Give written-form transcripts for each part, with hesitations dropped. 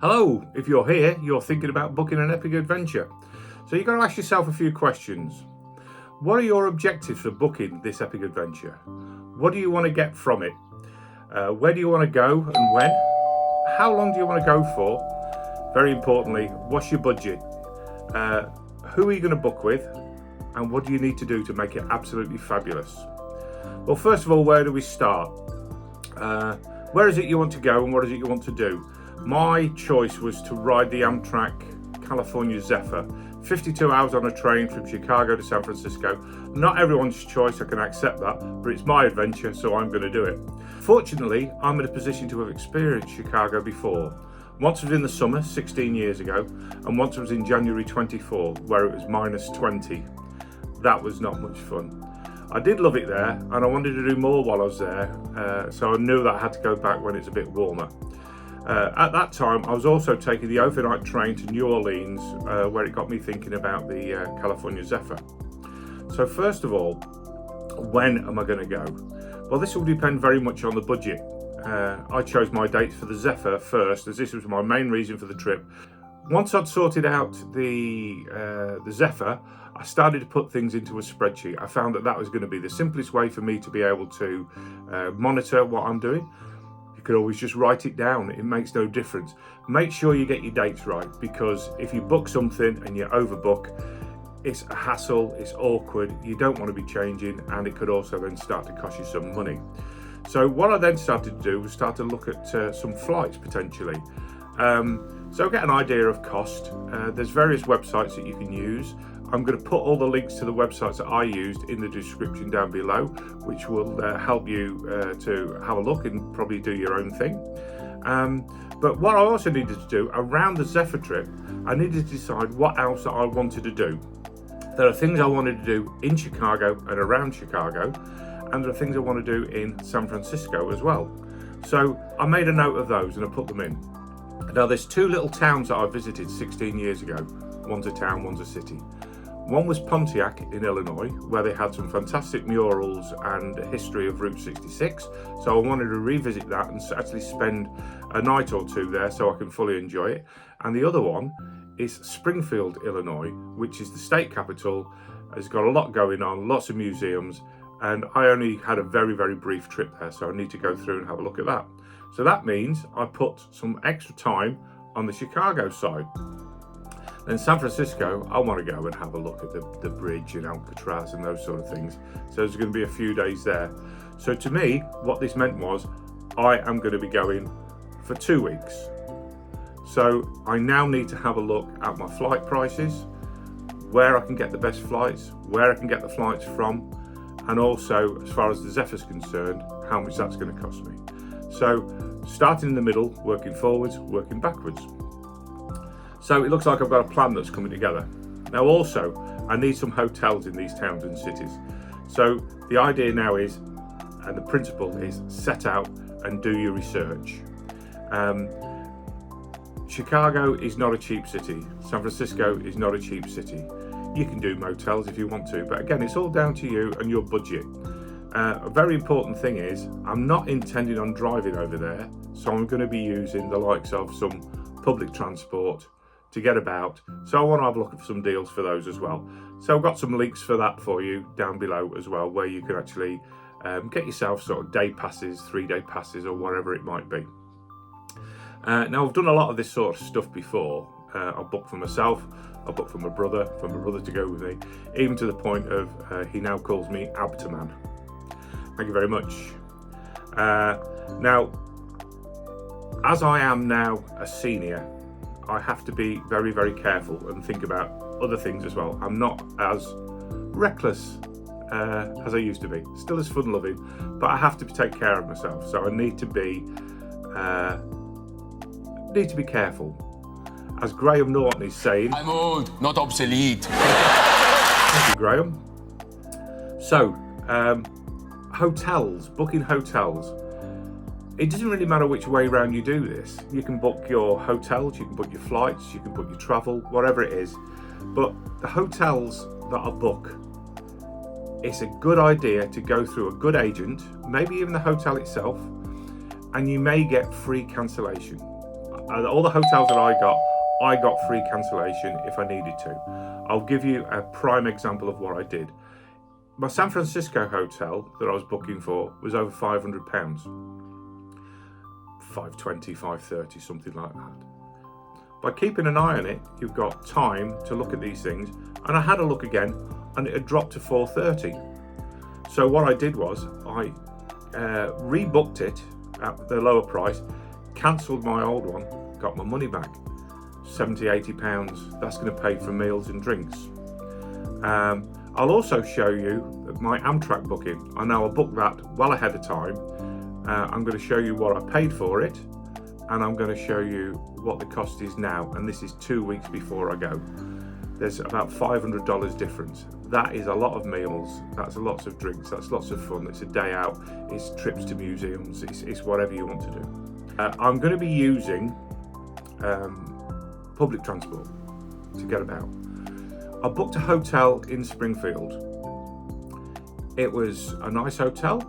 Hello, if you're here, you're thinking about booking an epic adventure. So you've got to ask yourself a few questions. What are your objectives for booking this epic adventure? What do you want to get from it? Where do you want to go and when? How long do you want to go for? Very importantly, what's your budget? Who are you going to book with? And what do you need to do to make it absolutely fabulous? Well, first of all, where do we start? Where is it you want to go and what is it you want to do? My choice was to ride the Amtrak California Zephyr, 52 hours on a train from Chicago to San Francisco. Not everyone's choice, I can accept that, but it's my adventure, so I'm going to do it. Fortunately, I'm in a position to have experienced Chicago before. Once was in the summer, 16 years ago, and once was in January 24, where it was minus 20. That was not much fun. I did love it there, and I wanted to do more while I was there, so I knew that I had to go back when it's a bit warmer. At that time, I was also taking the overnight train to New Orleans, where it got me thinking about the California Zephyr. So first of all, when am I going to go? Well, this will depend very much on the budget. I chose my dates for the Zephyr first, as this was my main reason for the trip. Once I'd sorted out the Zephyr, I started to put things into a spreadsheet. I found that was going to be the simplest way for me to be able to monitor what I'm doing. You could always just write it down. It makes no difference. Make sure you get your dates right, because if you book something and you overbook, it's a hassle, it's awkward, you don't want to be changing, and it could also then start to cost you some money. So what I then started to do was start to look at some flights potentially. So get an idea of cost. There's various websites that you can use. I'm going to put all the links to the websites that I used in the description down below, which will help you to have a look and probably do your own thing. But what I also needed to do around the Zephyr trip, I needed to decide what else I wanted to do. There are things I wanted to do in Chicago and around Chicago, and there are things I want to do in San Francisco as well. So I made a note of those and I put them in. Now there's two little towns that I visited 16 years ago. One's a town, one's a city. One was Pontiac in Illinois, where they had some fantastic murals and a history of Route 66. So I wanted to revisit that and actually spend a night or two there so I can fully enjoy it. And the other one is Springfield, Illinois, which is the state capital. It's got a lot going on, lots of museums, and I only had a very, very brief trip there, so I need to go through and have a look at that. So that means I put some extra time on the Chicago side. Then San Francisco, I want to go and have a look at the bridge in Alcatraz and those sort of things. So there's going to be a few days there. So to me, what this meant was I am going to be going for 2 weeks. So I now need to have a look at my flight prices, where I can get the best flights, where I can get the flights from, and also, as far as the Zephyr's concerned, how much that's going to cost me. So starting in the middle, working forwards, working backwards. So it looks like I've got a plan that's coming together. Now also, I need some hotels in these towns and cities. So the idea now is, and the principle is, set out and do your research. Chicago is not a cheap city. San Francisco is not a cheap city. You can do motels if you want to, but again, it's all down to you and your budget. A very important thing is, I'm not intending on driving over there, so I'm going to be using the likes of some public transport to get about. So I want to have a look at some deals for those as well. So I've got some links for that for you down below as well, where you can actually get yourself sort of day passes, 3-day passes, or whatever it might be. Now I've done a lot of this sort of stuff before. I've booked for myself, I've booked for my brother to go with me, even to the point of he now calls me Abtaman. Thank you very much. Now, as I am now a senior, I have to be very, very careful and think about other things as well. I'm not as reckless as I used to be. Still as fun-loving, but I have to take care of myself. So I need to be careful. As Graham Norton is saying, I'm old, not obsolete. Thank you, Graham. So, hotels, booking hotels. It doesn't really matter which way round you do this. You can book your hotels, you can book your flights, you can book your travel, whatever it is. But the hotels that I book, it's a good idea to go through a good agent, maybe even the hotel itself, and you may get free cancellation. all the hotels that I got free cancellation if I needed to. I'll give you a prime example of what I did. My San Francisco hotel that I was booking for was over £500, $520, $530, something like that. By keeping an eye on it, you've got time to look at these things. And I had a look again, and it had dropped to $430. So what I did was I rebooked it at the lower price, cancelled my old one, got my money back, £70-80. That's going to pay for meals and drinks. I'll also show you my Amtrak booking. I know I booked that well ahead of time. I'm going to show you what I paid for it, and I'm going to show you what the cost is now, and this is 2 weeks before I go. There's about $500 difference. That is a lot of meals, that's lots of drinks, that's lots of fun, it's a day out, it's trips to museums, it's whatever you want to do. I'm going to be using public transport to get about. I booked a hotel in Springfield. It was a nice hotel,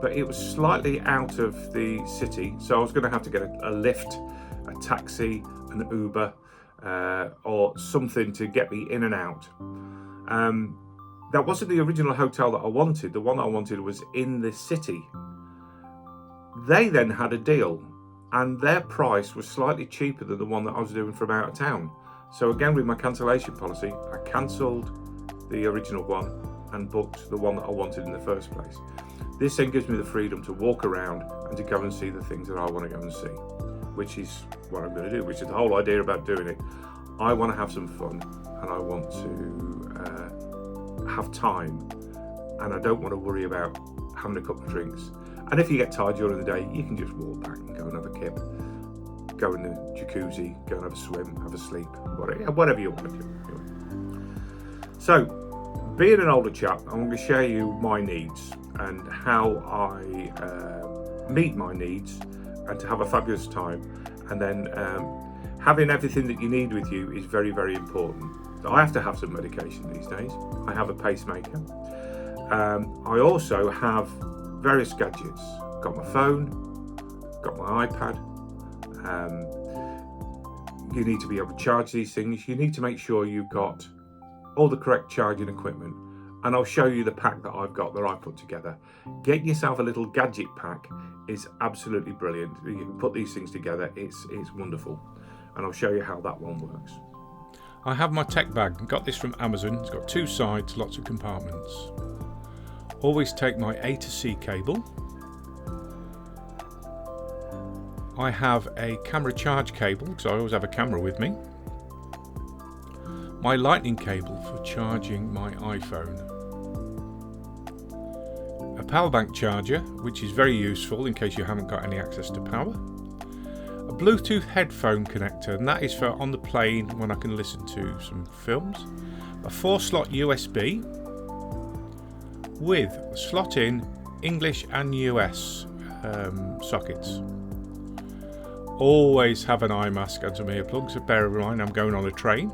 but it was slightly out of the city, so I was going to have to get a lift, a taxi, an Uber, or something to get me in and out. That wasn't the original hotel that I wanted. The one I wanted was in the city. They then had a deal, and their price was slightly cheaper than the one that I was doing from out of town. So again, with my cancellation policy, I cancelled the original one and booked the one that I wanted in the first place. This then gives me the freedom to walk around and to go and see the things that I want to go and see, which is what I'm going to do, which is the whole idea about doing it. I want to have some fun, and I want to have time, and I don't want to worry about having a couple of drinks. And if you get tired during the day, you can just walk back and go and have a kip, go in the jacuzzi, go and have a swim, have a sleep, whatever you want to do. So, being an older chap, I'm going to show you my needs and how I meet my needs, and to have a fabulous time. And then having everything that you need with you is very, very important. I have to have some medication these days. I have a pacemaker. I also have various gadgets. Got my phone, got my iPad. You need to be able to charge these things. You need to make sure you've got all the correct charging equipment. And I'll show you the pack that I've got, that I put together. Getting yourself a little gadget pack is absolutely brilliant. You can put these things together, it's wonderful. And I'll show you how that one works. I have my tech bag, got this from Amazon. It's got two sides, lots of compartments. Always take my A to C cable. I have a camera charge cable, because I always have a camera with me. My lightning cable for charging my iPhone. A power bank charger, which is very useful in case you haven't got any access to power. A Bluetooth headphone connector, and that is for on the plane when I can listen to some films. A 4-slot USB with slot in English and US sockets. Always have an eye mask and some earplugs, so bear in mind I'm going on a train.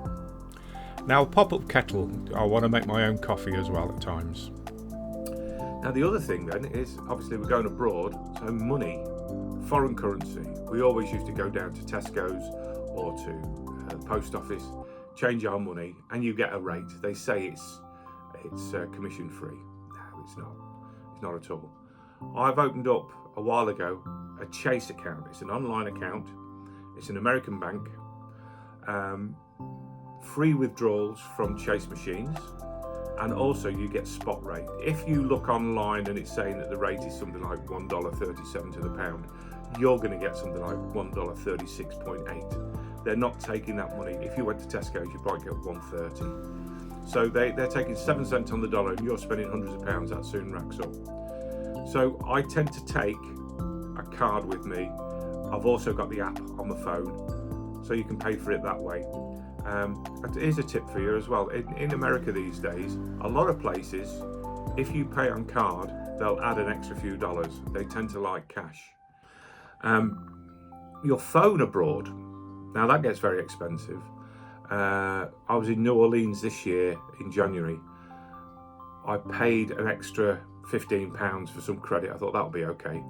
Now, a pop-up kettle. I want to make my own coffee as well at times. Now, the other thing then is, obviously we're going abroad, so money, foreign currency. We always used to go down to Tesco's or to the post office, change our money, and you get a rate. They say it's commission free. No, it's not. It's not at all. I've opened up a while ago a Chase account. It's an online account. It's an American bank. Free withdrawals from Chase machines, and also you get spot rate. If you look online and it's saying that the rate is something like $1.37 to the pound, you're going to get something like $1.36.8. They're not taking that money. If you went to Tesco's, you might get $1.30. So they're taking 7 cents on the dollar, and you're spending hundreds of pounds. That soon racks up. So I tend to take a card with me. I've also got the app on the phone, so you can pay for it that way. Here's a tip for you as well. In America these days, a lot of places, if you pay on card, they'll add an extra few dollars. They tend to like cash. Your phone abroad, now that gets very expensive. I was in New Orleans this year in January. I paid an extra £15 for some credit. I thought that would be okay.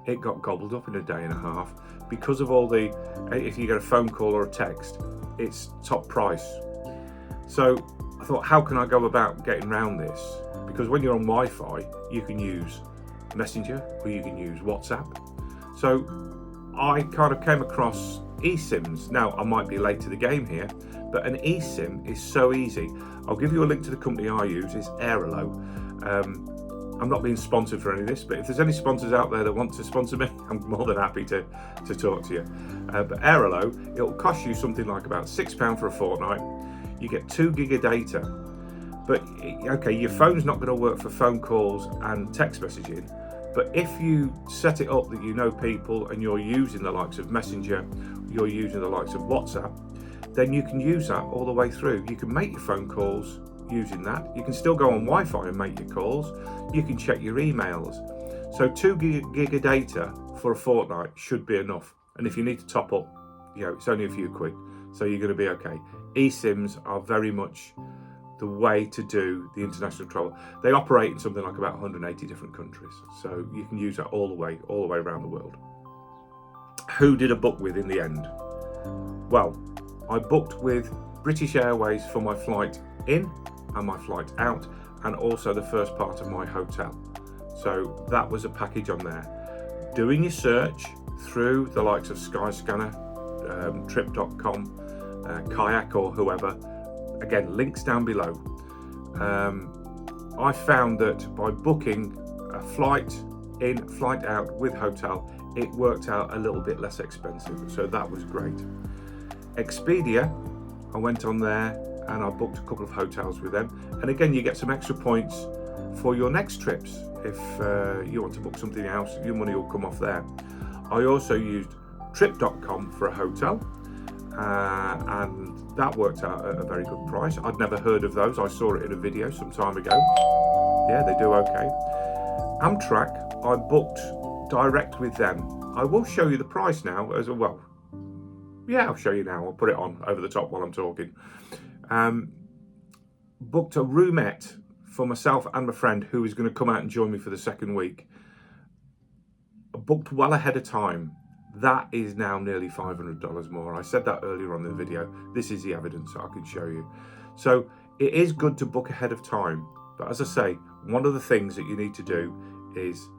it got gobbled up in a day and a half because of all the, if you get a phone call or a text, it's top price. So I thought, how can I go about getting around this? Because when you're on Wi-Fi, you can use Messenger or you can use WhatsApp. So I kind of came across eSIMs. Now, I might be late to the game here, but an eSIM is so easy. I'll give you a link to the company I use, it's Airalo. I'm not being sponsored for any of this, but if there's any sponsors out there that want to sponsor me, I'm more than happy to talk to you. But Airalo, it'll cost you something like about £6 for a fortnight. You get 2 gig of data. But okay, your phone's not going to work for phone calls and text messaging, but if you set it up that you know people and you're using the likes of Messenger, you're using the likes of WhatsApp, then you can use that all the way through. You can make your phone calls using that. You can still go on Wi-Fi and make your calls. You can check your emails. So 2 gig of data for a fortnight should be enough. And if you need to top up, it's only a few quid. So you're going to be okay. eSIMs are very much the way to do the international travel. They operate in something like about 180 different countries. So you can use that all the way around the world. Who did I book with in the end? Well, I booked with British Airways for my flight in and my flight out, and also the first part of my hotel. So that was a package on there. Doing your search through the likes of Skyscanner, Trip.com, Kayak or whoever, again, links down below. I found that by booking a flight in, flight out with hotel, it worked out a little bit less expensive. So that was great. Expedia, I went on there and I booked a couple of hotels with them. And again, you get some extra points for your next trips. If you want to book something else, your money will come off there. I also used Trip.com for a hotel, and that worked out at a very good price. I'd never heard of those. I saw it in a video some time ago. Yeah, they do okay. Amtrak, I booked direct with them. I will show you the price now as well. Yeah, I'll show you now. I'll put it on over the top while I'm talking. Booked a roomette for myself and my friend who was going to come out and join me for the second week. I booked well ahead of time. That is now nearly $500 more. I said that earlier on in the video. This is the evidence I can show you. So it is good to book ahead of time. But as I say, one of the things that you need to do is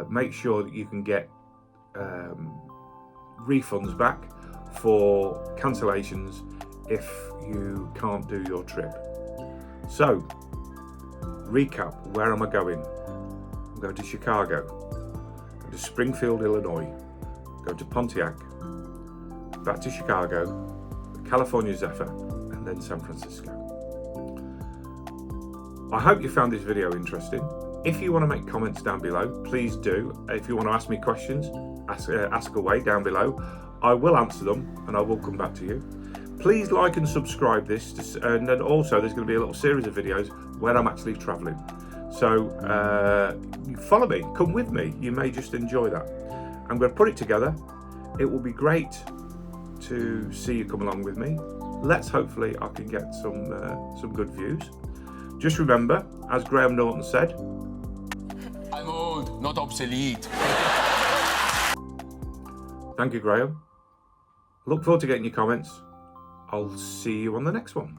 make sure that you can get refunds back for cancellations if you can't do your trip. So, recap, where am I going? I'm going to Chicago, going to Springfield, Illinois, going to Pontiac, back to Chicago, California Zephyr, and then San Francisco. I hope you found this video interesting. If you want to make comments down below, please do. If you want to ask me questions, ask away down below. I will answer them and I will come back to you. Please like and subscribe this, and then also there's going to be a little series of videos where I'm actually travelling. So follow me, come with me. You may just enjoy that. I'm going to put it together. It will be great to see you come along with me. Hopefully I can get some good views. Just remember, as Graham Norton said, I'm old, not obsolete. Thank you, Graham. Look forward to getting your comments. I'll see you on the next one.